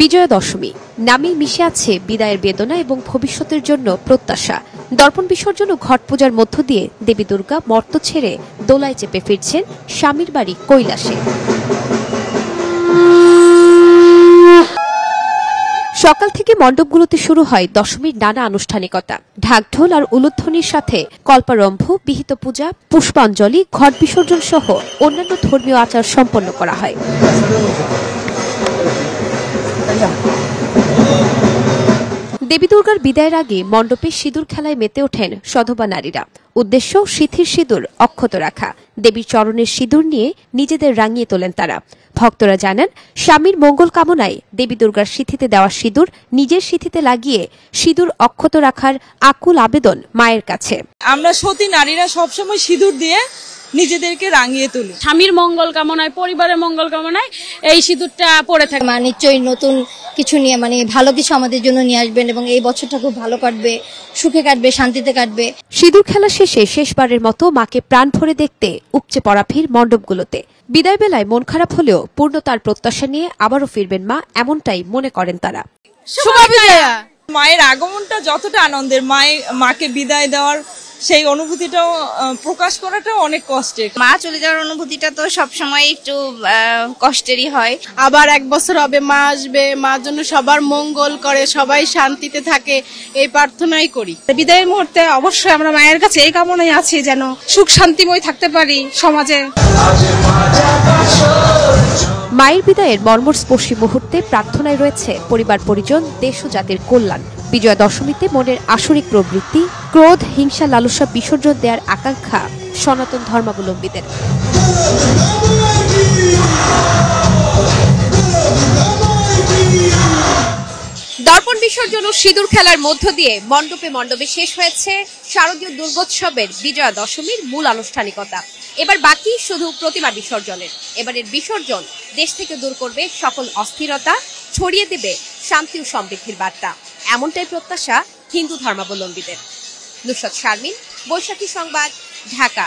বিজয়া দশমী নামে মিশে আছে বিদায়ের বেদনা এবং ভবিষ্যতের জন্য প্রত্যাশা। দর্পণ বিসর্জন ও ঘট পূজার মধ্য দিয়ে দেবী দুর্গা মর্ত ছেড়ে দোলায় চেপে ফিরছেন স্বামীর বাড়ি কৈলাসে। সকাল থেকে মণ্ডপগুলোতে শুরু হয় দশমীর নানা আনুষ্ঠানিকতা। ঢাকঢোল আর উলুধ্বনির সাথে কল্পারম্ভ, বিহিত পূজা, পুষ্পাঞ্জলি, ঘট বিসর্জন সহ অন্যান্য ধর্মীয় আচার সম্পন্ন করা হয়। দেবী দুর্গার বিদায়ের আগে মণ্ডপে সিঁদুর খেলায় মেতে ওঠেন সধবা নারীরা। উদ্দেশ্য সিথির সিঁদুর অক্ষত রাখা। দেবীর চরণের সিঁদুর নিয়ে নিজেদের রাঙিয়ে তোলেন তারা। ভক্তরা জানান, স্বামীর মঙ্গল কামনায় দেবী দুর্গার সিথিতে দেওয়া সিঁদুর নিজের সিথিতে লাগিয়ে সিঁদুর অক্ষত রাখার আকুল আবেদন মায়ের কাছে। আমরা সতী নারীরা সবসময় সিঁদুর দিয়ে নিজেদেরকে রাঙিয়ে তুলি। স্বামীর মঙ্গল কামনায়, পরিবারের মঙ্গল কামনায় এই সিঁদুরটা পরে থাকে। নিশ্চয়ই নতুন কিছু নিয়ে ভালো কিছু আমাদের জন্য নিয়ে আসবেন এবং এই বছরটা খুব ভালো কাটবে, সুখে কাটবে, শান্তিতে কাটবে। সিঁদুর খেলা শেষে শেষবারের মতো মাকে প্রাণ ভরে দেখতে উপচে পড়া ভিড় মণ্ডপগুলোতে। বিদায় বেলায় মন খারাপ হলেও পূর্ণতার প্রত্যাশা নিয়ে আবারও ফিরবেন মা, এমনটাই মনে করেন তারা। মায়ের আগমনটা যতটা আনন্দের, মাকে বিদায় দেওয়ার সেই অনুভূতিটাও প্রকাশ করাটাও অনেক কষ্টের। মা চলে যাওয়ার অনুভূতিটা তো সবসময় একটু কষ্টেরই হয়। আবার এক বছর হবে মা আসবে, মার জন্য সবার মঙ্গল করে, সবাই শান্তিতে থাকে, এই প্রার্থনাই করি। বিদায়ের মুহূর্তে অবশ্যই আমরা মায়ের কাছে এই কামনাই আছি যেন সুখ শান্তিময় থাকতে পারি সমাজে। মায়ের বিদায়ের মর্মস্পর্শী মুহূর্তে প্রার্থনায় রয়েছে পরিবার, পরিজন, দেশ ও জাতির কল্যাণ। বিজয়া দশমীতে মনের আসরিক প্রবৃত্তি, ক্রোধ, হিংসা, লালসা বিসর্জন দেওয়ার আকাঙ্ক্ষা সনাতন ধর্মাবলম্বীদের। দর্পণ বিসর্জন ও সিঁদুর খেলার মধ্য দিয়ে মণ্ডপে মণ্ডপে শেষ হয়েছে শারদীয় দুর্গোৎসবের বিজয়া দশমীর মূল আনুষ্ঠানিকতা। এবার বাকি শুধু প্রতিমা বিসর্জনের। এবারের বিসর্জন দেশ থেকে দূর করবে সকল অস্থিরতা, ছড়িয়ে দেবে শান্তি ও সমৃদ্ধির বার্তা। এমনটাই প্রত্যাশা হিন্দু ধর্মাবলম্বীদের। নুসরাত শারমিন, বৈশাখী সংবাদ, ঢাকা।